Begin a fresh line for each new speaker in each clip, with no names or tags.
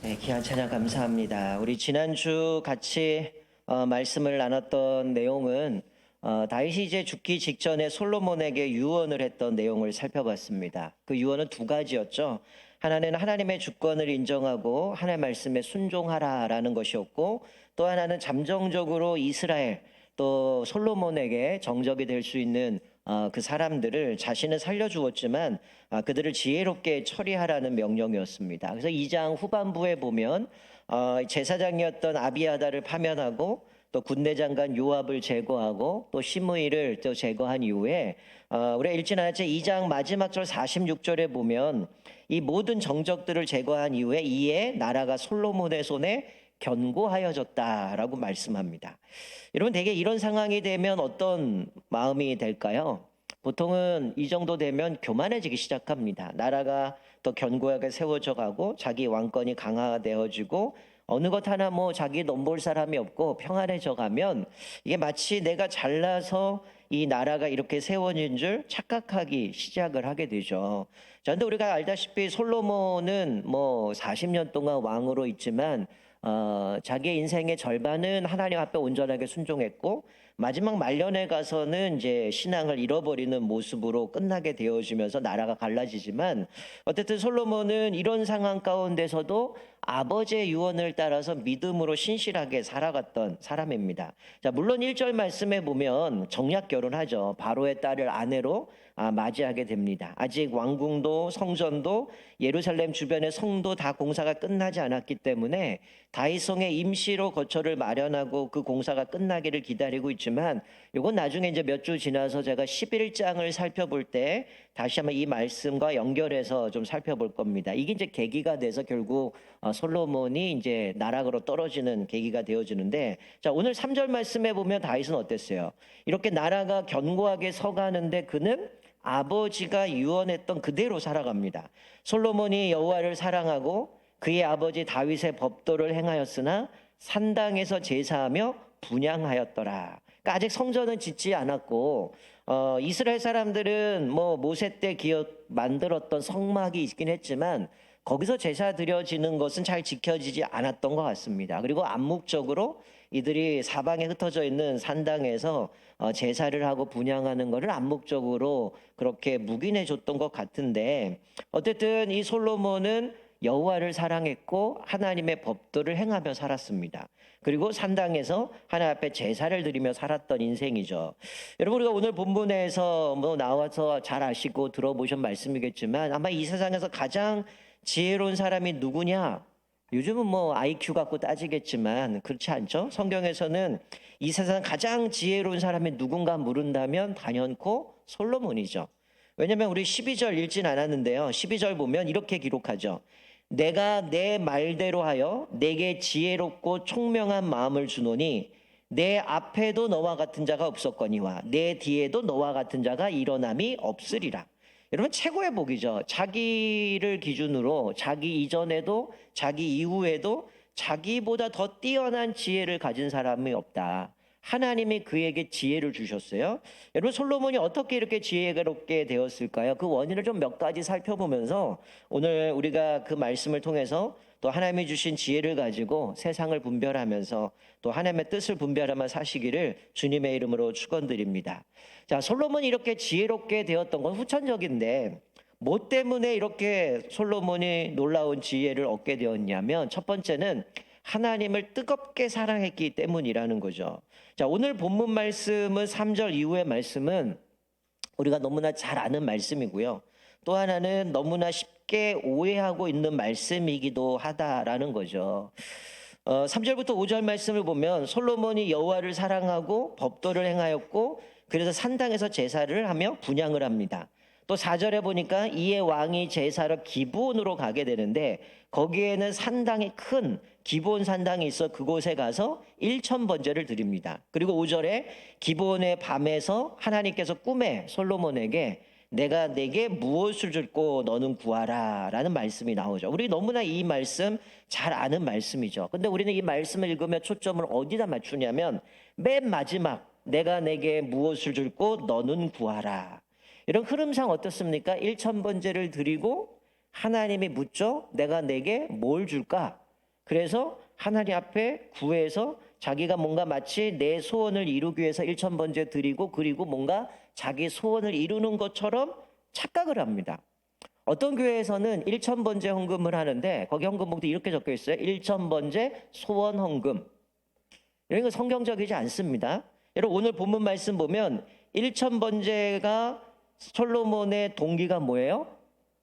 네, 귀한 찬양 감사합니다. 우리 지난주 같이 말씀을 나눴던 내용은 다윗이 이제 죽기 직전에 솔로몬에게 유언을 했던 내용을 살펴봤습니다. 그 유언은 두 가지였죠. 하나는 하나님의 주권을 인정하고 하나님의 말씀에 순종하라라는 것이었고, 또 하나는 잠정적으로 이스라엘 또 솔로몬에게 정적이 될 수 있는 그 사람들을 자신은 살려주었지만 그들을 지혜롭게 처리하라는 명령이었습니다. 그래서 2장 후반부에 보면 제사장이었던 아비아다를 파면하고 또 군대장관 요압을 제거하고 또 시므이를 또 제거한 이후에 우리가 읽지 않았죠. 2장 마지막 절 46절에 보면 이 모든 정적들을 제거한 이후에 이에 나라가 솔로몬의 손에 견고하여졌다라고 말씀합니다. 여러분, 대개 이런 상황이 되면 어떤 마음이 될까요? 보통은 이 정도 되면 교만해지기 시작합니다. 나라가 더 견고하게 세워져 가고 자기 왕권이 강화되어지고 어느 것 하나 자기 넘볼 사람이 없고 평안해져 가면 이게 마치 내가 잘나서 이 나라가 이렇게 세워진 줄 착각하기 시작을 하게 되죠. 자, 근데 우리가 알다시피 솔로몬은 40년 동안 왕으로 있지만 자기의 인생의 절반은 하나님 앞에 온전하게 순종했고 마지막 말년에 가서는 이제 신앙을 잃어버리는 모습으로 끝나게 되어지면서 나라가 갈라지지만 어쨌든 솔로몬은 이런 상황 가운데서도 아버지의 유언을 따라서 믿음으로 신실하게 살아갔던 사람입니다. 자, 물론 1절 말씀에 보면 정략 결혼하죠. 바로의 딸을 아내로 맞이하게 됩니다. 아직 왕궁도 성전도 예루살렘 주변의 성도 다 공사가 끝나지 않았기 때문에 다윗성에 임시로 거처를 마련하고 그 공사가 끝나기를 기다리고 있지만 이건 나중에 이제 몇 주 지나서 제가 11장을 살펴볼 때 다시 한번 이 말씀과 연결해서 좀 살펴볼 겁니다. 이게 이제 계기가 돼서 결국 솔로몬이 이제 나락으로 떨어지는 계기가 되어지는데, 자, 오늘 3절 말씀에 보면 다윗은 어땠어요? 이렇게 나라가 견고하게 서가는데 그는 아버지가 유언했던 그대로 살아갑니다. 솔로몬이 여호와를 사랑하고 그의 아버지 다윗의 법도를 행하였으나 산당에서 제사하며 분향하였더라. 그러니까 아직 성전은 짓지 않았고 이스라엘 사람들은 모세 때 만들었던 성막이 있긴 했지만 거기서 제사 드려지는 것은 잘 지켜지지 않았던 것 같습니다. 그리고 암묵적으로 이들이 사방에 흩어져 있는 산당에서 제사를 하고 분향하는 것을 암묵적으로 그렇게 묵인해 줬던 것 같은데, 어쨌든 이 솔로몬은 여호와를 사랑했고 하나님의 법도를 행하며 살았습니다. 그리고 산당에서 하나님 앞에 제사를 드리며 살았던 인생이죠. 여러분, 우리가 오늘 본문에서 나와서 잘 아시고 들어보신 말씀이겠지만 아마 이 세상에서 가장 지혜로운 사람이 누구냐? 요즘은 IQ 갖고 따지겠지만 그렇지 않죠? 성경에서는 이 세상 가장 지혜로운 사람이 누군가 물은다면 단연코 솔로몬이죠. 왜냐하면 우리 12절 읽진 않았는데요. 12절 보면 이렇게 기록하죠. 내가 내 말대로 하여 내게 지혜롭고 총명한 마음을 주노니 내 앞에도 너와 같은 자가 없었거니와 내 뒤에도 너와 같은 자가 일어남이 없으리라. 여러분, 최고의 복이죠. 자기를 기준으로 자기 이전에도 자기 이후에도 자기보다 더 뛰어난 지혜를 가진 사람이 없다. 하나님이 그에게 지혜를 주셨어요. 여러분, 솔로몬이 어떻게 이렇게 지혜롭게 되었을까요? 그 원인을 좀 몇 가지 살펴보면서 오늘 우리가 그 말씀을 통해서 또 하나님이 주신 지혜를 가지고 세상을 분별하면서 또 하나님의 뜻을 분별하며 사시기를 주님의 이름으로 축원드립니다. 자, 솔로몬이 이렇게 지혜롭게 되었던 건 후천적인데 뭐 때문에 이렇게 솔로몬이 놀라운 지혜를 얻게 되었냐면 첫 번째는 하나님을 뜨겁게 사랑했기 때문이라는 거죠. 자, 오늘 본문 말씀은 3절 이후의 말씀은 우리가 너무나 잘 아는 말씀이고요. 또 하나는 너무나 쉽게 오해하고 있는 말씀이기도 하다라는 거죠. 3절부터 5절 말씀을 보면 솔로몬이 여호와를 사랑하고 법도를 행하였고 그래서 산당에서 제사를 하며 분향을 합니다. 또 4절에 보니까 이에 왕이 제사로 기브온으로 가게 되는데 거기에는 산당이 큰 기브온 산당이 있어 그곳에 가서 1,000번제를 드립니다. 그리고 5절에 기브온의 밤에서 하나님께서 꿈에 솔로몬에게 내가 내게 무엇을 줄고 너는 구하라 라는 말씀이 나오죠. 우리 너무나 이 말씀 잘 아는 말씀이죠. 근데 우리는 이 말씀을 읽으며 초점을 어디다 맞추냐면 맨 마지막 내가 내게 무엇을 줄고 너는 구하라. 이런 흐름상 어떻습니까? 1,000번제를 드리고 하나님이 묻죠. 내가 내게 뭘 줄까? 그래서 하나님 앞에 구해서 자기가 뭔가 마치 내 소원을 이루기 위해서 1,000번째 드리고 그리고 뭔가 자기 소원을 이루는 것처럼 착각을 합니다. 어떤 교회에서는 1,000번째 헌금을 하는데 거기 헌금봉투 이렇게 적혀 있어요. 1,000번째 소원 헌금. 이런 거 성경적이지 않습니다. 여러분 오늘 본문 말씀 보면 1,000번째가 솔로몬의 동기가 뭐예요?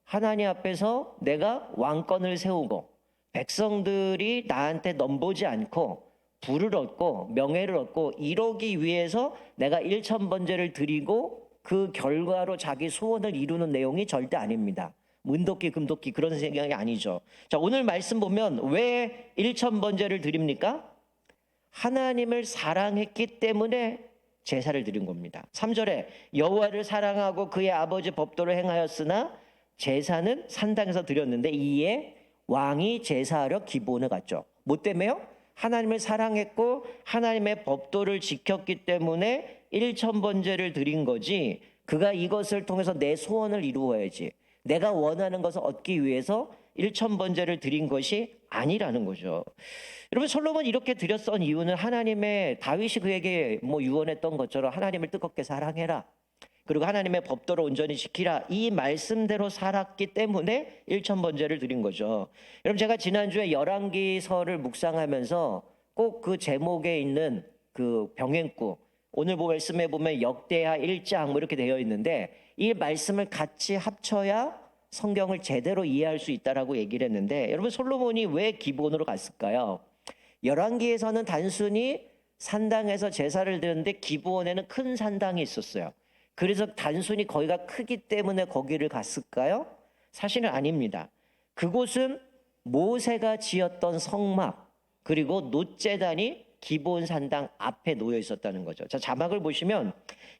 하나님 앞에서 내가 왕권을 세우고 백성들이 나한테 넘보지 않고 부를 얻고 명예를 얻고 이러기 위해서 내가 1,000번째를 드리고 그 결과로 자기 소원을 이루는 내용이 절대 아닙니다. 은도끼 금도끼 그런 생각이 아니죠. 자, 오늘 말씀 보면 왜 1,000번째를 드립니까? 하나님을 사랑했기 때문에 제사를 드린 겁니다. 3절에 여호와를 사랑하고 그의 아버지 법도를 행하였으나 제사는 산당에서 드렸는데 이에 왕이 제사하려 기브온에 갔죠. 뭐 때문에요? 하나님을 사랑했고 하나님의 법도를 지켰기 때문에 1,000번째를 드린 거지. 그가 이것을 통해서 내 소원을 이루어야지. 내가 원하는 것을 얻기 위해서 1,000번째를 드린 것이 아니라는 거죠. 여러분 솔로몬이 이렇게 드렸던 이유는 하나님의 다윗이 그에게 유언했던 것처럼 하나님을 뜨겁게 사랑해라. 그리고 하나님의 법도를 온전히 지키라. 이 말씀대로 살았기 때문에 1,000번째를 드린 거죠. 여러분 제가 지난주에 열왕기서를 묵상하면서 꼭 그 제목에 있는 그 병행구 오늘 말씀에 보면 역대하 1장 이렇게 되어 있는데 이 말씀을 같이 합쳐야 성경을 제대로 이해할 수 있다라고 얘기를 했는데 여러분 솔로몬이 왜 기브온으로 갔을까요? 열왕기에서는 단순히 산당에서 제사를 드렸는데 기브온에는 큰 산당이 있었어요. 그래서 단순히 거기가 크기 때문에 거기를 갔을까요? 사실은 아닙니다. 그곳은 모세가 지었던 성막 그리고 놋제단이 기브온 산당 앞에 놓여 있었다는 거죠. 자, 자막을 보시면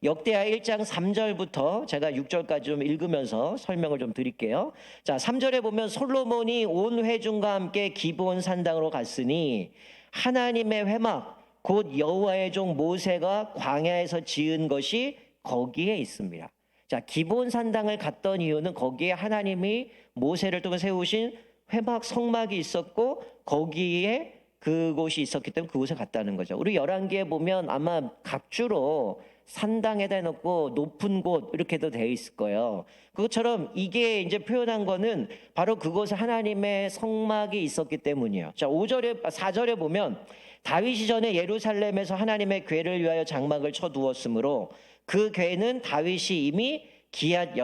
역대하 1장 3절부터 제가 6절까지 좀 읽으면서 설명을 좀 드릴게요. 자, 3절에 보면 솔로몬이 온 회중과 함께 기브온 산당으로 갔으니 하나님의 회막 곧 여호와의 종 모세가 광야에서 지은 것이 거기에 있습니다. 자, 기브온 산당을 갔던 이유는 거기에 하나님이 모세를 통해 세우신 회막 성막이 있었고 거기에 그곳이 있었기 때문에 그곳에 갔다는 거죠. 우리 열왕기에 보면 아마 각주로 산당에다 해놓고 높은 곳 이렇게도 되어 있을 거예요. 그것처럼 이게 이제 표현한 거는 바로 그곳에 하나님의 성막이 있었기 때문이에요. 자, 4절에 보면 다윗이 전에 예루살렘에서 하나님의 궤를 위하여 장막을 쳐두었으므로 그 궤는 다윗이 이미 기럇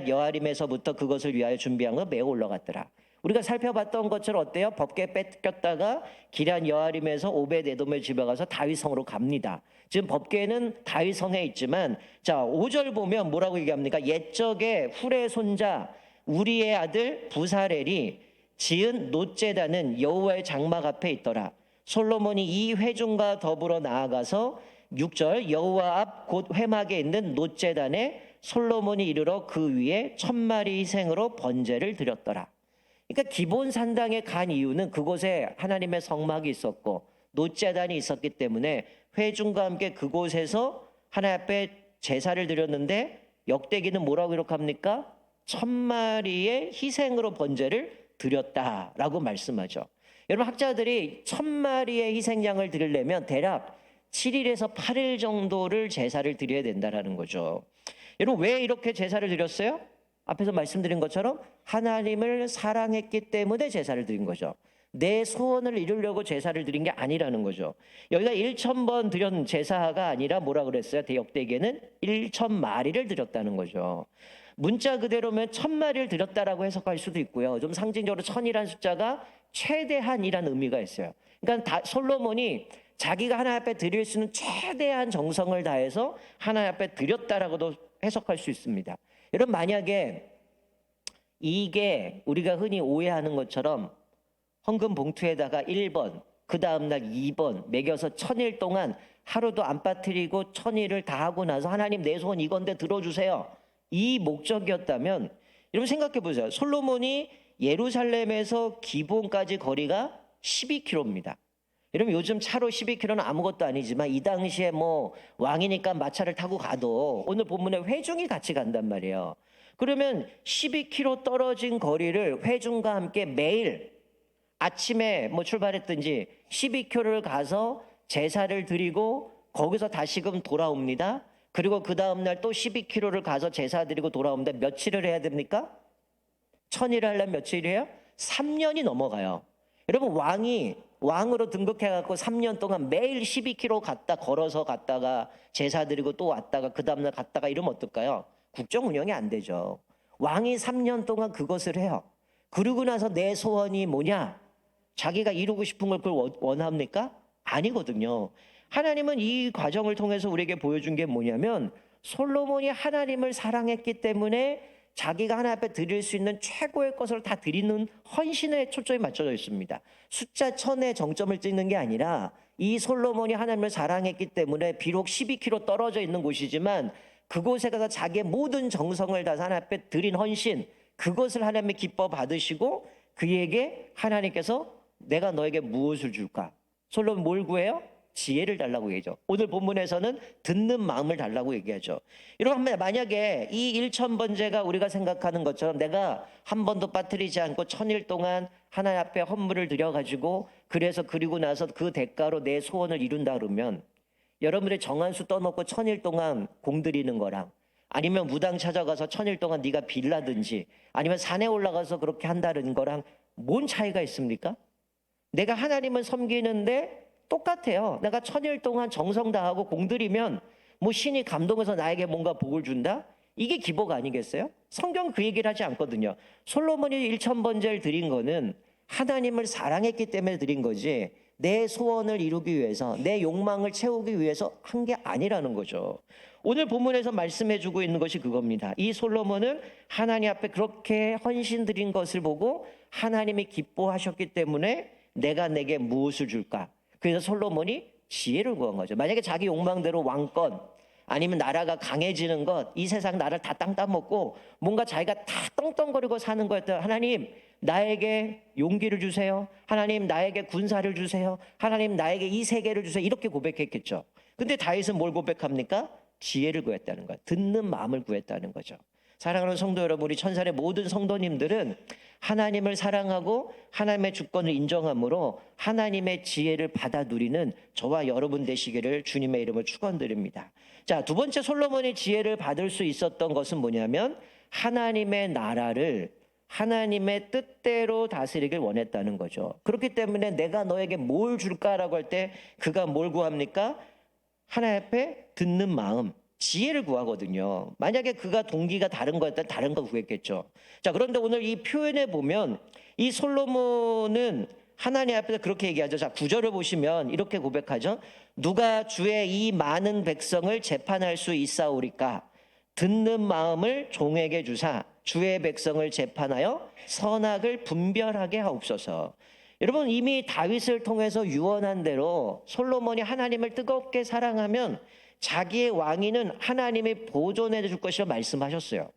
여아림에서부터 그것을 위하여 준비한 거 메어 올라갔더라. 우리가 살펴봤던 것처럼 어때요? 법궤 뺏겼다가 기럇 여아림에서 오벳에돔의 집에 가서 다윗성으로 갑니다. 지금 법궤는 다윗성에 있지만 자 5절 보면 뭐라고 얘기합니까? 옛적에 훌의 손자 우리의 아들 부사렐이 지은 놋제단은 여호와의 장막 앞에 있더라. 솔로몬이 이 회중과 더불어 나아가서 6절 여호와 앞 곧 회막에 있는 놋제단에 솔로몬이 이르러 그 위에 1,000마리 희생으로 번제를 드렸더라. 그러니까 기본 산당에 간 이유는 그곳에 하나님의 성막이 있었고 놋제단이 있었기 때문에 회중과 함께 그곳에서 하나님 앞에 제사를 드렸는데 역대기는 뭐라고 기록합니까? 1,000마리의 희생으로 번제를 드렸다라고 말씀하죠. 여러분 학자들이 1,000마리의 희생양을 드리려면 대략 7일에서 8일 정도를 제사를 드려야 된다라는 거죠. 여러분 왜 이렇게 제사를 드렸어요? 앞에서 말씀드린 것처럼 하나님을 사랑했기 때문에 제사를 드린 거죠. 내 소원을 이루려고 제사를 드린 게 아니라는 거죠. 여기가 1,000번 드린 제사가 아니라 뭐라 그랬어요? 대역대기에는 1,000마리를 드렸다는 거죠. 문자 그대로면 1,000마리를 드렸다라고 해석할 수도 있고요. 좀 상징적으로 1,000이라는 숫자가 최대한이라는 의미가 있어요. 그러니까 솔로몬이 자기가 하나님 앞에 드릴 수 있는 최대한 정성을 다해서 하나님 앞에 드렸다라고도 해석할 수 있습니다. 여러분 만약에 이게 우리가 흔히 오해하는 것처럼 헌금 봉투에다가 1번 그 다음날 2번 매겨서 1,000일 동안 하루도 안 빠뜨리고 1,000일을 다 하고 나서 하나님 내 소원 이건데 들어주세요. 이 목적이었다면 여러분 생각해 보세요. 솔로몬이 예루살렘에서 기브온까지 거리가 12km입니다. 여러분 요즘 차로 12km는 아무것도 아니지만 이 당시에 왕이니까 마차를 타고 가도 오늘 본문에 회중이 같이 간단 말이에요. 그러면 12km 떨어진 거리를 회중과 함께 매일 아침에 뭐 출발했든지 12km를 가서 제사를 드리고 거기서 다시금 돌아옵니다. 그리고 그 다음날 또 12km를 가서 제사 드리고 돌아오는데 며칠을 해야 됩니까? 천일을 하려면 며칠이에요? 3년이 넘어가요. 여러분 왕이 왕으로 등극해갖고 3년 동안 매일 12km 걸어서 갔다가 제사 드리고 또 왔다가 그 다음날 갔다가 이러면 어떨까요? 국정 운영이 안 되죠. 왕이 3년 동안 그것을 해요. 그러고 나서 내 소원이 뭐냐? 자기가 이루고 싶은 걸 그걸 원합니까? 아니거든요. 하나님은 이 과정을 통해서 우리에게 보여준 게 뭐냐면 솔로몬이 하나님을 사랑했기 때문에 자기가 하나님 앞에 드릴 수 있는 최고의 것을 다 드리는 헌신에 초점이 맞춰져 있습니다. 숫자 1000에 정점을 찍는 게 아니라 이 솔로몬이 하나님을 사랑했기 때문에 비록 12km 떨어져 있는 곳이지만 그곳에 가서 자기의 모든 정성을 다해서 하나님 앞에 드린 헌신, 그것을 하나님의 기뻐 받으시고 그에게 하나님께서 내가 너에게 무엇을 줄까? 솔로몬 뭘 구해요? 지혜를 달라고 얘기하죠. 오늘 본문에서는 듣는 마음을 달라고 얘기하죠. 여러분, 만약에 이 1000번제가 우리가 생각하는 것처럼 내가 한 번도 빠뜨리지 않고 1000일 동안 하나님 앞에 헌물을 드려가지고 그래서 그리고 나서 그 대가로 내 소원을 이룬다 그러면 여러분들이 정한 수 떠놓고 1000일 동안 공드리는 거랑 아니면 무당 찾아가서 1000일 동안 네가 빌라든지 아니면 산에 올라가서 그렇게 한다는 거랑 뭔 차이가 있습니까? 내가 하나님을 섬기는데 똑같아요. 내가 1000일 동안 정성 다하고 공들이면 뭐 신이 감동해서 나에게 뭔가 복을 준다? 이게 기복 아니겠어요? 성경 그 얘기를 하지 않거든요. 솔로몬이 1000번제를 드린 거는 하나님을 사랑했기 때문에 드린 거지 내 소원을 이루기 위해서 내 욕망을 채우기 위해서 한 게 아니라는 거죠. 오늘 본문에서 말씀해 주고 있는 것이 그겁니다. 이 솔로몬은 하나님 앞에 그렇게 헌신 드린 것을 보고 하나님이 기뻐하셨기 때문에 내가 내게 무엇을 줄까? 그래서 솔로몬이 지혜를 구한 거죠. 만약에 자기 욕망대로 왕권 아니면 나라가 강해지는 것, 이 세상 나를 다 땅 따먹고 뭔가 자기가 다 떵떵거리고 사는 거였던 하나님 나에게 용기를 주세요. 하나님 나에게 군사를 주세요. 하나님 나에게 이 세계를 주세요. 이렇게 고백했겠죠. 근데 다윗은 뭘 고백합니까? 지혜를 구했다는 거예요. 듣는 마음을 구했다는 거죠. 사랑하는 성도 여러분, 우리 천산의 모든 성도님들은 하나님을 사랑하고 하나님의 주권을 인정함으로 하나님의 지혜를 받아 누리는 저와 여러분 되시기를 주님의 이름으로 축원드립니다. 자, 두 번째 솔로몬이 지혜를 받을 수 있었던 것은 뭐냐면 하나님의 나라를 하나님의 뜻대로 다스리길 원했다는 거죠. 그렇기 때문에 내가 너에게 뭘 줄까라고 할 때 그가 뭘 구합니까? 하나님 앞에 듣는 마음, 지혜를 구하거든요. 만약에 그가 동기가 다른 거였다면 다른 거 구했겠죠. 자, 그런데 오늘 이 표현에 보면 이 솔로몬은 하나님 앞에서 그렇게 얘기하죠. 자, 9절을 보시면 이렇게 고백하죠. 누가 주의 이 많은 백성을 재판할 수 있사오리까? 듣는 마음을 종에게 주사 주의 백성을 재판하여 선악을 분별하게 하옵소서. 여러분, 이미 다윗을 통해서 유언한 대로 솔로몬이 하나님을 뜨겁게 사랑하면 자기의 왕위는 하나님이 보존해 줄 것이라 말씀하셨어요.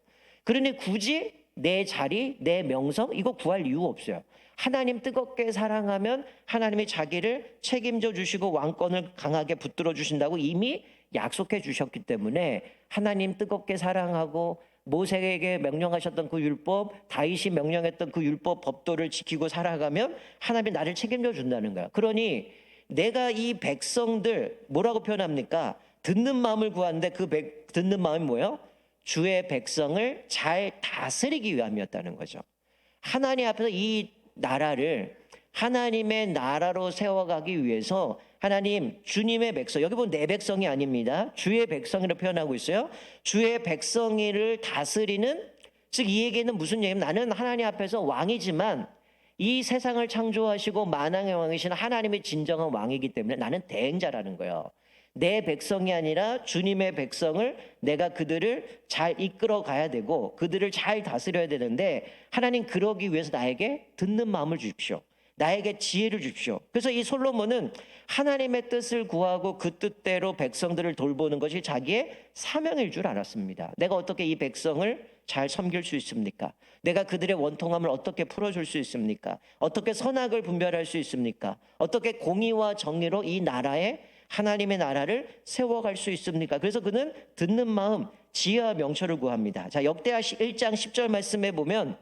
그러니 굳이 내 자리, 내 명성 이거 구할 이유 없어요. 하나님 뜨겁게 사랑하면 하나님이 자기를 책임져 주시고 왕권을 강하게 붙들어 주신다고 이미 약속해 주셨기 때문에 하나님 뜨겁게 사랑하고 모세에게 명령하셨던 그 율법, 다윗이 명령했던 그 율법 법도를 지키고 살아가면 하나님이 나를 책임져 준다는 거야. 그러니 내가 이 백성들 뭐라고 표현합니까? 듣는 마음을 구하는데 그 듣는 마음이 뭐예요? 주의 백성을 잘 다스리기 위함이었다는 거죠. 하나님 앞에서 이 나라를 하나님의 나라로 세워가기 위해서 하나님 주님의 백성, 여기 보면 내 백성이 아닙니다. 주의 백성이라고 표현하고 있어요. 주의 백성이를 다스리는, 즉 이 얘기는 무슨 얘기냐면 나는 하나님 앞에서 왕이지만 이 세상을 창조하시고 만왕의 왕이신 하나님의 진정한 왕이기 때문에 나는 대행자라는 거예요. 내 백성이 아니라 주님의 백성을 내가 그들을 잘 이끌어 가야 되고 그들을 잘 다스려야 되는데 하나님 그러기 위해서 나에게 듣는 마음을 주십시오. 나에게 지혜를 주십시오. 그래서 이 솔로몬은 하나님의 뜻을 구하고 그 뜻대로 백성들을 돌보는 것이 자기의 사명일 줄 알았습니다. 내가 어떻게 이 백성을 잘 섬길 수 있습니까? 내가 그들의 원통함을 어떻게 풀어줄 수 있습니까? 어떻게 선악을 분별할 수 있습니까? 어떻게 공의와 정의로 이 나라에 하나님의 나라를 세워갈 수 있습니까? 그래서 그는 듣는 마음, 지혜와 명철을 구합니다. 자, 역대하 1장 10절 말씀에 보면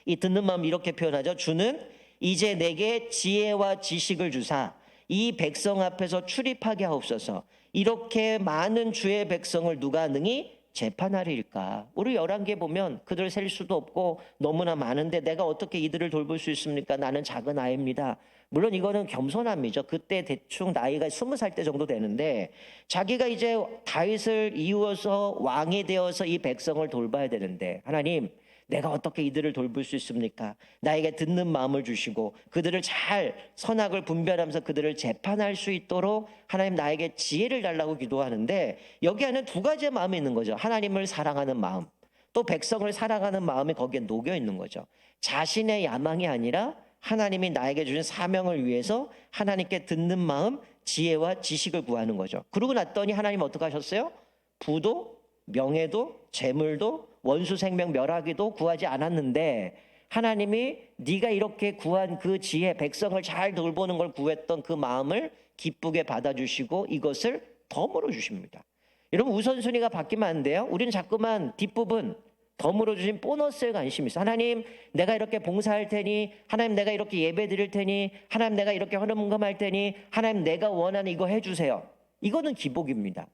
이 듣는 마음 이렇게 표현하죠. 주는 이제 내게 지혜와 지식을 주사 이 백성 앞에서 출입하게 하옵소서. 이렇게 많은 주의 백성을 누가 능히 재판하리일까? 우리 열왕기에 보면 그들 셀 수도 없고 너무나 많은데 내가 어떻게 이들을 돌볼 수 있습니까? 나는 작은 아이입니다. 물론 이거는 겸손함이죠. 그때 대충 나이가 20살 때 정도 되는데 자기가 이제 다윗을 이루어서 왕이 되어서 이 백성을 돌봐야 되는데 하나님 내가 어떻게 이들을 돌볼 수 있습니까? 나에게 듣는 마음을 주시고 그들을 잘 선악을 분별하면서 그들을 재판할 수 있도록 하나님 나에게 지혜를 달라고 기도하는데 여기 안에 두 가지의 마음이 있는 거죠. 하나님을 사랑하는 마음, 또 백성을 사랑하는 마음이 거기에 녹여 있는 거죠. 자신의 야망이 아니라 하나님이 나에게 주신 사명을 위해서 하나님께 듣는 마음, 지혜와 지식을 구하는 거죠. 그러고 났더니 하나님 어떻게 하셨어요? 부도, 명예도, 재물도, 원수 생명 멸하기도 구하지 않았는데 하나님이 네가 이렇게 구한 그 지혜, 백성을 잘 돌보는 걸 구했던 그 마음을 기쁘게 받아주시고 이것을 덤으로 주십니다. 여러분 우선순위가 바뀌면 안 돼요. 우리는 자꾸만 뒷부분 덤으로 주신 보너스에 관심이 있어. 하나님 내가 이렇게 봉사할 테니, 하나님 내가 이렇게 예배 드릴 테니, 하나님 내가 이렇게 헌금할 테니, 하나님 내가 원하는 이거 해주세요. 이거는 기복입니다.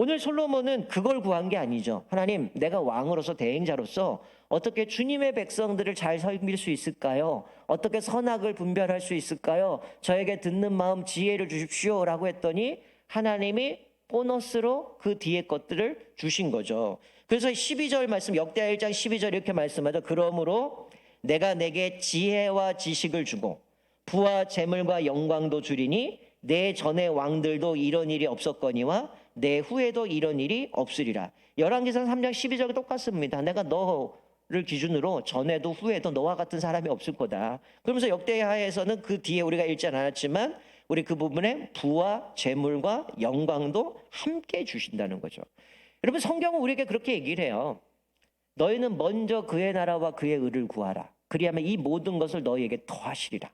오늘 솔로몬은 그걸 구한 게 아니죠. 하나님 내가 왕으로서 대행자로서 어떻게 주님의 백성들을 잘 섬길 수 있을까요? 어떻게 선악을 분별할 수 있을까요? 저에게 듣는 마음 지혜를 주십시오 라고 했더니 하나님이 보너스로 그 뒤에 것들을 주신 거죠. 그래서 12절 말씀 역대하 1장 12절 이렇게 말씀하죠. 그러므로 내가 내게 지혜와 지식을 주고 부와 재물과 영광도 주리니 내 전의 왕들도 이런 일이 없었거니와 내 후에도 이런 일이 없으리라. 열왕기상 3장 12절과 똑같습니다. 내가 너를 기준으로 전에도 후에도 너와 같은 사람이 없을 거다. 그러면서 역대하에서는 그 뒤에 우리가 읽지 않았지만 우리 그 부분에 부와 재물과 영광도 함께 주신다는 거죠. 여러분 성경은 우리에게 그렇게 얘기를 해요. 너희는 먼저 그의 나라와 그의 의를 구하라. 그리하면 이 모든 것을 너희에게 더하시리라.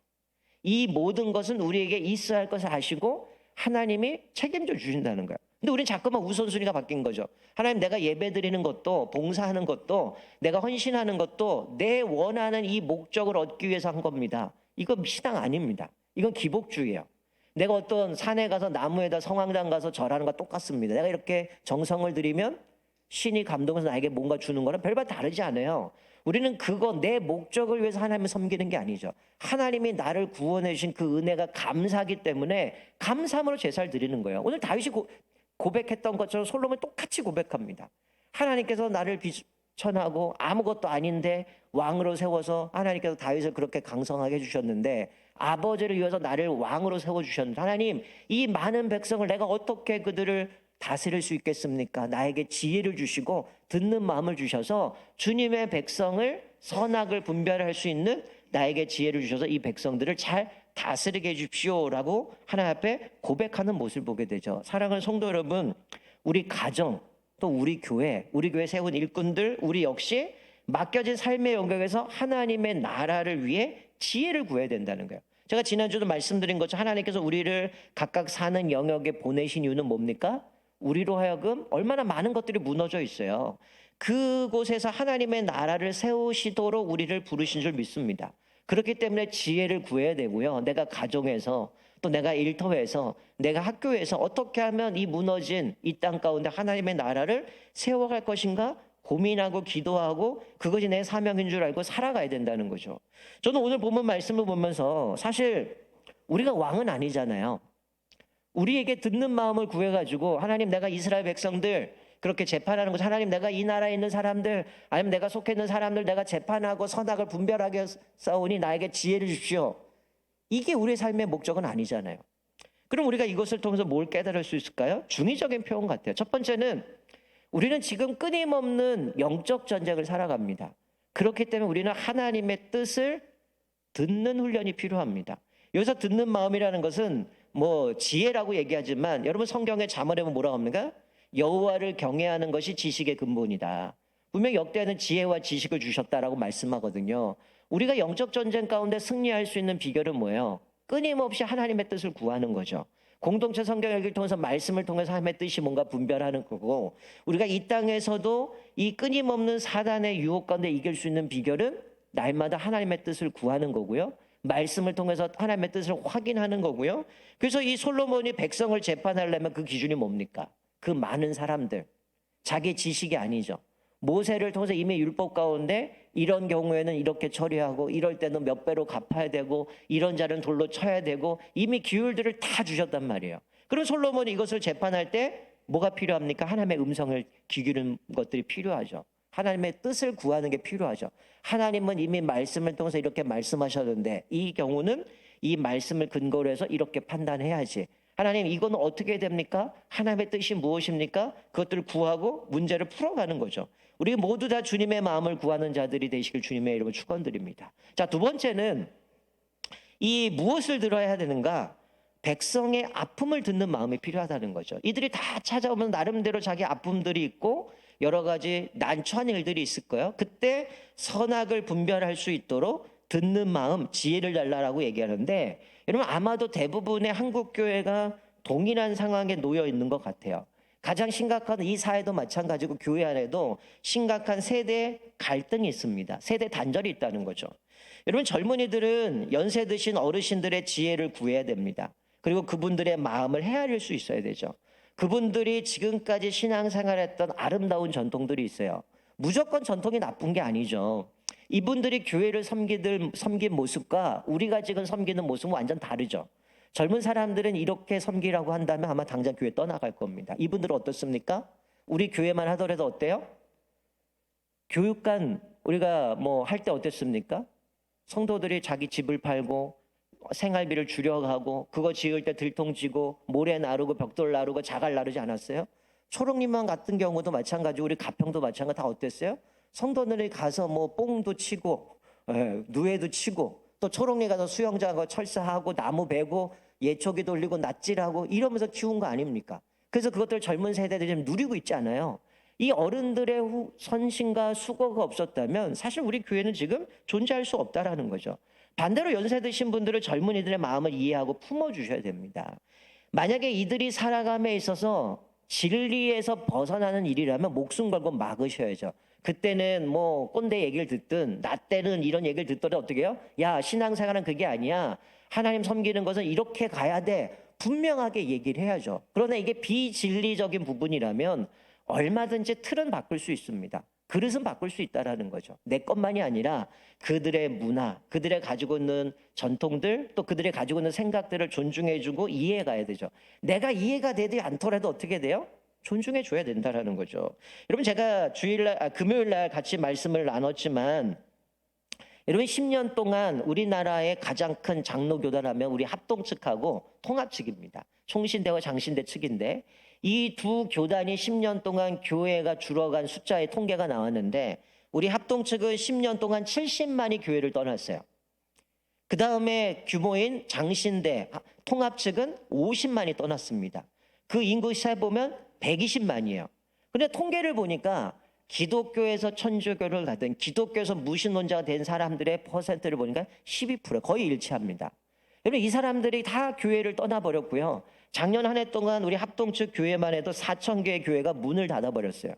이 모든 것은 우리에게 있어야 할 것을 아시고 하나님이 책임져 주신다는 거예요. 근데 우리는 자꾸만 우선순위가 바뀐 거죠. 하나님 내가 예배 드리는 것도 봉사하는 것도 내가 헌신하는 것도 내 원하는 이 목적을 얻기 위해서 한 겁니다. 이건 신앙 아닙니다. 이건 기복주의예요. 내가 어떤 산에 가서 나무에다 성황당 가서 절하는 것과 똑같습니다. 내가 이렇게 정성을 들이면 신이 감동해서 나에게 뭔가 주는 거는 별반 다르지 않아요. 우리는 그거 내 목적을 위해서 하나님을 섬기는 게 아니죠. 하나님이 나를 구원해 주신 그 은혜가 감사하기 때문에 감사함으로 제사를 드리는 거예요. 오늘 다윗이 고백했던 것처럼 솔로몬이 똑같이 고백합니다. 하나님께서 나를 비천하고 아무것도 아닌데 왕으로 세워서 하나님께서 다윗을 그렇게 강성하게 해주셨는데 아버지를 위해서 나를 왕으로 세워주셨는데 하나님 이 많은 백성을 내가 어떻게 그들을 다스릴 수 있겠습니까? 나에게 지혜를 주시고 듣는 마음을 주셔서 주님의 백성을 선악을 분별할 수 있는 나에게 지혜를 주셔서 이 백성들을 잘 다스리게 해주십시오라고 하나님 앞에 고백하는 모습을 보게 되죠. 사랑하는 성도 여러분, 우리 가정 또 우리 교회 세운 일꾼들 우리 역시 맡겨진 삶의 영역에서 하나님의 나라를 위해 지혜를 구해야 된다는 거예요. 제가 지난주도 말씀드린 것처럼 하나님께서 우리를 각각 사는 영역에 보내신 이유는 뭡니까? 우리로 하여금 얼마나 많은 것들이 무너져 있어요. 그곳에서 하나님의 나라를 세우시도록 우리를 부르신 줄 믿습니다. 그렇기 때문에 지혜를 구해야 되고요. 내가 가정에서 또 내가 일터에서 내가 학교에서 어떻게 하면 이 무너진 이 땅 가운데 하나님의 나라를 세워갈 것인가 고민하고 기도하고 그것이 내 사명인 줄 알고 살아가야 된다는 거죠. 저는 오늘 본문 말씀을 보면서 사실 우리가 왕은 아니잖아요. 우리에게 듣는 마음을 구해가지고 하나님 내가 이스라엘 백성들 그렇게 재판하는 거죠. 하나님 내가 이 나라에 있는 사람들 아니면 내가 속해 있는 사람들 내가 재판하고 선악을 분별하게 싸우니 나에게 지혜를 주십시오. 이게 우리의 삶의 목적은 아니잖아요. 그럼 우리가 이것을 통해서 뭘 깨달을 수 있을까요? 중의적인 표현 같아요. 첫 번째는 우리는 지금 끊임없는 영적 전쟁을 살아갑니다. 그렇기 때문에 우리는 하나님의 뜻을 듣는 훈련이 필요합니다. 여기서 듣는 마음이라는 것은 뭐 지혜라고 얘기하지만 여러분 성경에 잠언에 보면 뭐라고 합니까? 여호와를 경외하는 것이 지식의 근본이다. 분명히 역대하는 지혜와 지식을 주셨다라고 말씀하거든요. 우리가 영적 전쟁 가운데 승리할 수 있는 비결은 뭐예요? 끊임없이 하나님의 뜻을 구하는 거죠. 공동체 성경 읽기를 통해서 말씀을 통해서 하나님의 뜻이 뭔가 분별하는 거고 우리가 이 땅에서도 이 끊임없는 사단의 유혹 가운데 이길 수 있는 비결은 날마다 하나님의 뜻을 구하는 거고요. 말씀을 통해서 하나님의 뜻을 확인하는 거고요. 그래서 이 솔로몬이 백성을 재판하려면 그 기준이 뭡니까? 그 많은 사람들, 자기 지식이 아니죠. 모세를 통해서 이미 율법 가운데 이런 경우에는 이렇게 처리하고 이럴 때는 몇 배로 갚아야 되고 이런 자는 돌로 쳐야 되고 이미 규율들을 다 주셨단 말이에요. 그럼 솔로몬이 이것을 재판할 때 뭐가 필요합니까? 하나님의 음성을 기울이는 것들이 필요하죠. 하나님의 뜻을 구하는 게 필요하죠. 하나님은 이미 말씀을 통해서 이렇게 말씀하셨는데 이 경우는 이 말씀을 근거로 해서 이렇게 판단해야지. 하나님 이건 어떻게 됩니까? 하나님의 뜻이 무엇입니까? 그것들을 구하고 문제를 풀어가는 거죠. 우리 모두 다 주님의 마음을 구하는 자들이 되시길 주님의 이름으로 축원드립니다. 자, 두 번째는 이 무엇을 들어야 되는가? 백성의 아픔을 듣는 마음이 필요하다는 거죠. 이들이 다 찾아오면 나름대로 자기 아픔들이 있고 여러 가지 난처한 일들이 있을 거예요. 그때 선악을 분별할 수 있도록 듣는 마음, 지혜를 달라라고 얘기하는데 여러분 아마도 대부분의 한국 교회가 동일한 상황에 놓여 있는 것 같아요. 가장 심각한 이 사회도 마찬가지고 교회 안에도 심각한 세대 갈등이 있습니다. 세대 단절이 있다는 거죠. 여러분 젊은이들은 연세 드신 어르신들의 지혜를 구해야 됩니다. 그리고 그분들의 마음을 헤아릴 수 있어야 되죠. 그분들이 지금까지 신앙생활했던 아름다운 전통들이 있어요. 무조건 전통이 나쁜 게 아니죠. 이분들이 교회를 섬긴 모습과 우리가 지금 섬기는 모습은 완전 다르죠. 젊은 사람들은 이렇게 섬기라고 한다면 아마 당장 교회 떠나갈 겁니다. 이분들은 어떻습니까? 우리 교회만 하더라도 어때요? 교육관 우리가 뭐 할 때 어땠습니까? 성도들이 자기 집을 팔고 생활비를 줄여가고 그거 지을 때 들통지고 모래 나르고 벽돌 나르고 자갈 나르지 않았어요? 초록님만 같은 경우도 마찬가지고 우리 가평도 마찬가지 다 어땠어요? 성도들이 가서 뭐 뽕도 치고 누에도 치고 또 초록리 가서 수영장하고 철사하고 나무 베고 예초기 돌리고 낫질하고 이러면서 키운 거 아닙니까? 그래서 그것들 젊은 세대들이 좀 누리고 있지 않아요? 이 어른들의 선심과 수고가 없었다면 사실 우리 교회는 지금 존재할 수 없다라는 거죠. 반대로 연세 드신 분들은 젊은이들의 마음을 이해하고 품어주셔야 됩니다. 만약에 이들이 살아감에 있어서 진리에서 벗어나는 일이라면 목숨 걸고 막으셔야죠. 그때는 뭐 꼰대 얘기를 듣든 나 때는 이런 얘기를 듣더라도 어떻게 해요? 야, 신앙생활은 그게 아니야. 하나님 섬기는 것은 이렇게 가야 돼. 분명하게 얘기를 해야죠. 그러나 이게 비진리적인 부분이라면 얼마든지 틀은 바꿀 수 있습니다. 그릇은 바꿀 수 있다라는 거죠. 내 것만이 아니라 그들의 문화, 그들의 가지고 있는 전통들, 또 그들의 가지고 있는 생각들을 존중해주고 이해해가야 되죠. 내가 이해가 되지 않더라도 어떻게 돼요? 존중해줘야 된다라는 거죠. 여러분 제가 금요일날 같이 말씀을 나눴지만 여러분 10년 동안 우리나라의 가장 큰 장로교단하면 우리 합동 측하고 통합 측입니다. 총신대와 장신대 측인데 이 두 교단이 10년 동안 교회가 줄어간 숫자의 통계가 나왔는데 우리 합동 측은 10년 동안 70만이 교회를 떠났어요. 그 다음에 규모인 장신대 통합 측은 50만이 떠났습니다. 그 인구 세보면 120만이에요. 근데 통계를 보니까 기독교에서 천주교를 가든 기독교에서 무신론자가 된 사람들의 퍼센트를 보니까 12% 거의 일치합니다. 여러분 이 사람들이 다 교회를 떠나버렸고요. 작년 한 해 동안 우리 합동측 교회만 해도 4,000개의 교회가 문을 닫아버렸어요.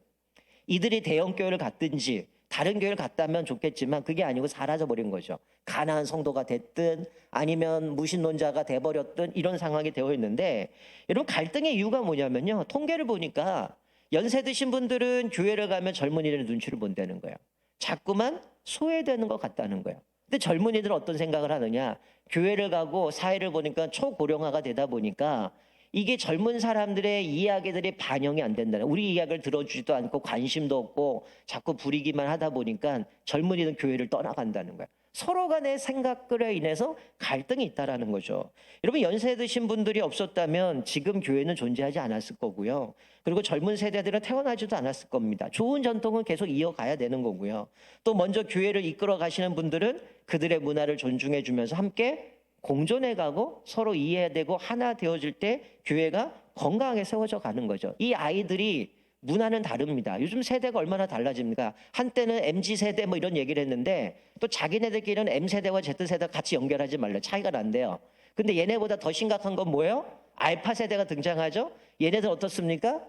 이들이 대형교회를 갔든지 다른 교회를 갔다면 좋겠지만 그게 아니고 사라져버린 거죠. 가난한 성도가 됐든 아니면 무신론자가 돼버렸든 이런 상황이 되어 있는데 여러분 갈등의 이유가 뭐냐면요. 통계를 보니까 연세 드신 분들은 교회를 가면 젊은이들의 눈치를 본다는 거예요. 자꾸만 소외되는 것 같다는 거예요. 근데 젊은이들은 어떤 생각을 하느냐. 교회를 가고 사회를 보니까 초고령화가 되다 보니까 이게 젊은 사람들의 이야기들이 반영이 안 된다는 우리 이야기를 들어주지도 않고 관심도 없고 자꾸 부리기만 하다 보니까 젊은이는 교회를 떠나간다는 거예요. 서로 간의 생각들에 인해서 갈등이 있다라는 거죠. 여러분 연세 드신 분들이 없었다면 지금 교회는 존재하지 않았을 거고요. 그리고 젊은 세대들은 태어나지도 않았을 겁니다. 좋은 전통은 계속 이어가야 되는 거고요. 또 먼저 교회를 이끌어 가시는 분들은 그들의 문화를 존중해 주면서 함께 공존해 가고 서로 이해되고 하나 되어질 때 교회가 건강하게 세워져 가는 거죠. 이 아이들이 문화는 다릅니다. 요즘 세대가 얼마나 달라집니까? 한때는 MZ세대 뭐 이런 얘기를 했는데 또 자기네들끼리는 M세대와 Z세대 같이 연결하지 말래. 차이가 난대요. 근데 얘네보다 더 심각한 건 뭐예요? 알파 세대가 등장하죠? 얘네들 어떻습니까?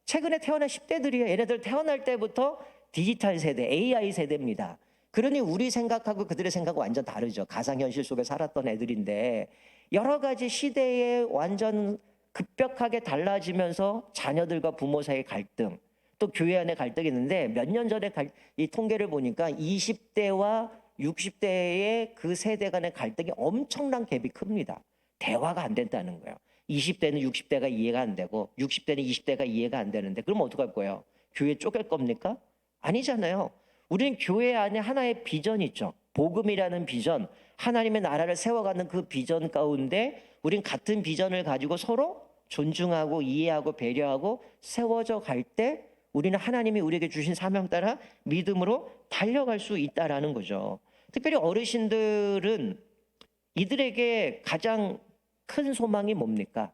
최근에 태어난 10대들이에요. 얘네들 태어날 때부터 디지털 세대, AI 세대입니다. 그러니 우리 생각하고 그들의 생각은 완전 다르죠. 가상현실 속에 살았던 애들인데 여러 가지 시대에 완전 급격하게 달라지면서 자녀들과 부모 사이의 갈등, 또 교회 안의 갈등이 있는데 몇 년 전에 이 통계를 보니까 20대와 60대의 그 세대 간의 갈등이 엄청난 갭이 큽니다. 대화가 안 된다는 거예요. 20대는 60대가 이해가 안 되고 60대는 20대가 이해가 안 되는데 그럼 어떡할 거예요? 교회 쪼갤 겁니까? 아니잖아요. 우리는 교회 안에 하나의 비전이 있죠. 복음이라는 비전, 하나님의 나라를 세워가는 그 비전 가운데 우린 같은 비전을 가지고 서로 존중하고 이해하고 배려하고 세워져 갈 때 우리는 하나님이 우리에게 주신 사명 따라 믿음으로 달려갈 수 있다라는 거죠. 특별히 어르신들은 이들에게 가장 큰 소망이 뭡니까?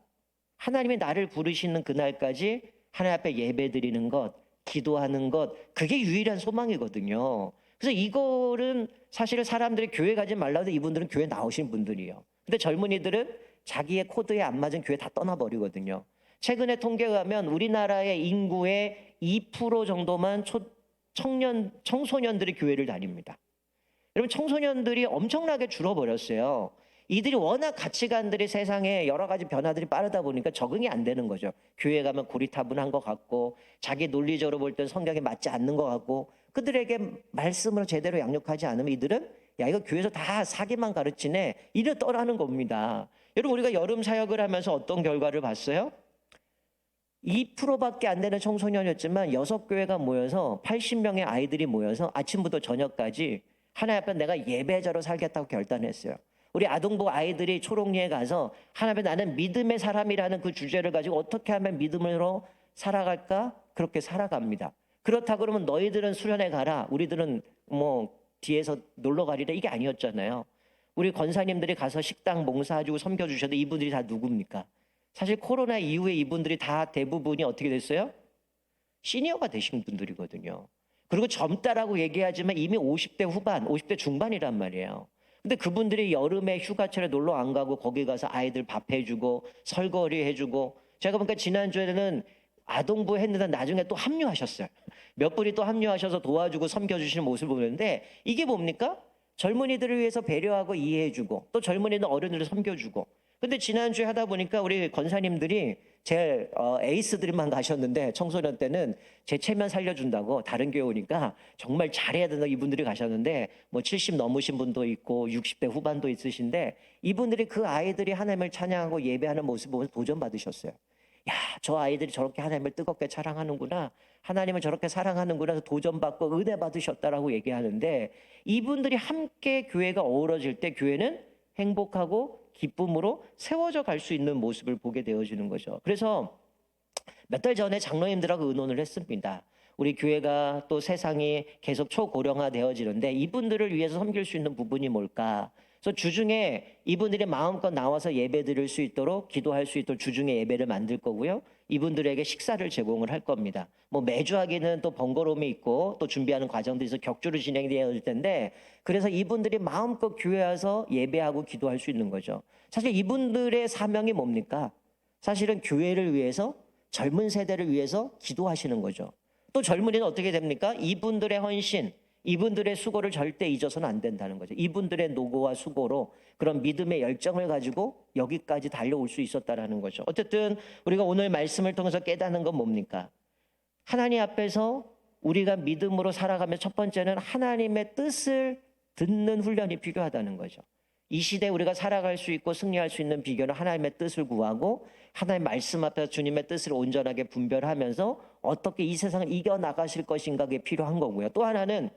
하나님이 나를 부르시는 그날까지 하나님 앞에 예배 드리는 것, 기도하는 것, 그게 유일한 소망이거든요. 그래서 이거는 사실은 사람들이 교회 가지 말라고 해도 이분들은 교회 나오신 분들이에요. 근데 젊은이들은 자기의 코드에 안 맞은 교회 다 떠나버리거든요. 최근에 통계에 의하면 우리나라의 인구의 2% 정도만 청소년들이 교회를 다닙니다. 여러분, 청소년들이 엄청나게 줄어버렸어요. 이들이 워낙 가치관들이 세상에 여러 가지 변화들이 빠르다 보니까 적응이 안 되는 거죠. 교회 가면 고리타분한 것 같고 자기 논리적으로 볼 땐 성경에 맞지 않는 것 같고 그들에게 말씀을 제대로 양육하지 않으면 이들은 야 이거 교회에서 다 사기만 가르치네 이래 떠나는 겁니다. 여러분, 우리가 여름 사역을 하면서 어떤 결과를 봤어요? 2%밖에 안 되는 청소년이었지만 6교회가 모여서 80명의 아이들이 모여서 아침부터 저녁까지 하나님 앞에 내가 예배자로 살겠다고 결단했어요. 우리 아동부 아이들이 초록리에 가서 하나님 앞에 나는 믿음의 사람이라는 그 주제를 가지고 어떻게 하면 믿음으로 살아갈까? 그렇게 살아갑니다. 그렇다 그러면 너희들은 수련회 가라, 우리들은 뭐 뒤에서 놀러 가리라, 이게 아니었잖아요. 우리 권사님들이 가서 식당 봉사해주고 섬겨주셔도 이분들이 다 누굽니까? 사실 코로나 이후에 이분들이 다 대부분이 어떻게 됐어요? 시니어가 되신 분들이거든요. 그리고 젊다라고 얘기하지만 이미 50대 후반, 50대 중반이란 말이에요. 근데 그분들이 여름에 휴가철에 놀러 안 가고 거기 가서 아이들 밥 해주고 설거지 해주고, 제가 보니까 지난주에는 아동부 했는데 나중에 또 합류하셨어요. 몇 분이 또 합류하셔서 도와주고 섬겨주시는 모습을 보는데 이게 뭡니까? 젊은이들을 위해서 배려하고 이해해주고 또 젊은이들 어른들을 섬겨주고. 근데 지난주에 하다 보니까 우리 권사님들이 제 에이스들만 가셨는데 청소년 때는 제 체면 살려준다고 다른 교회 오니까 정말 잘해야 된다 이분들이 가셨는데 뭐 70 넘으신 분도 있고 60대 후반도 있으신데 이분들이 그 아이들이 하나님을 찬양하고 예배하는 모습 보면서 도전받으셨어요. 야, 저 아이들이 저렇게 하나님을 뜨겁게 찬양하는구나, 하나님을 저렇게 사랑하는구나 해서 도전받고 은혜 받으셨다라고 얘기하는데 이분들이 함께 교회가 어우러질 때 교회는 행복하고 기쁨으로 세워져 갈 수 있는 모습을 보게 되어지는 거죠. 그래서 몇 달 전에 장로님들하고 의논을 했습니다. 우리 교회가 또 세상이 계속 초고령화 되어지는데 이분들을 위해서 섬길 수 있는 부분이 뭘까? 그래서 주중에 이분들이 마음껏 나와서 예배 드릴 수 있도록 기도할 수 있도록 주중에 예배를 만들 거고요. 이분들에게 식사를 제공을 할 겁니다. 뭐 매주 하기는 또 번거로움이 있고 또 준비하는 과정들이 있어 격주로 진행되어야 될 텐데 그래서 이분들이 마음껏 교회 와서 예배하고 기도할 수 있는 거죠. 사실 이분들의 사명이 뭡니까? 사실은 교회를 위해서, 젊은 세대를 위해서 기도하시는 거죠. 또 젊은이는 어떻게 됩니까? 이분들의 헌신, 이분들의 수고를 절대 잊어서는 안 된다는 거죠. 이분들의 노고와 수고로 그런 믿음의 열정을 가지고 여기까지 달려올 수 있었다라는 거죠. 어쨌든 우리가 오늘 말씀을 통해서 깨닫는 건 뭡니까? 하나님 앞에서 우리가 믿음으로 살아가면 첫 번째는 하나님의 뜻을 듣는 훈련이 필요하다는 거죠. 이 시대에 우리가 살아갈 수 있고 승리할 수 있는 비결은 하나님의 뜻을 구하고 하나님의 말씀 앞에서 주님의 뜻을 온전하게 분별하면서 어떻게 이 세상을 이겨나가실 것인가, 그게 필요한 거고요. 또 하나는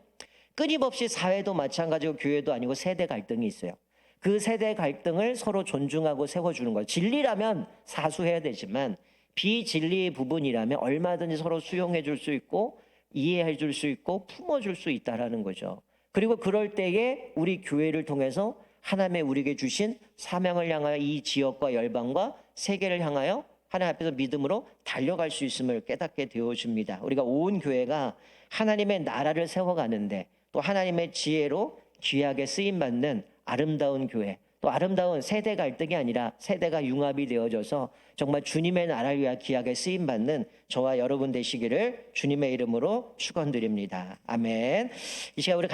끊임없이 사회도 마찬가지고 교회도 아니고 세대 갈등이 있어요. 그 세대 갈등을 서로 존중하고 세워주는 거예요. 진리라면 사수해야 되지만 비진리 부분이라면 얼마든지 서로 수용해 줄 수 있고 이해해 줄 수 있고 품어줄 수 있다라는 거죠. 그리고 그럴 때에 우리 교회를 통해서 하나님의 우리에게 주신 사명을 향하여 이 지역과 열방과 세계를 향하여 하나님 앞에서 믿음으로 달려갈 수 있음을 깨닫게 되어줍니다. 우리가 온 교회가 하나님의 나라를 세워가는데 또 하나님의 지혜로 귀하게 쓰임받는 아름다운 교회, 또 아름다운 세대 갈등이 아니라 세대가 융합이 되어져서 정말 주님의 나라를 위하 귀하게 쓰임받는 저와 여러분 되시기를 주님의 이름으로 축원드립니다. 아멘. 이 시간 우리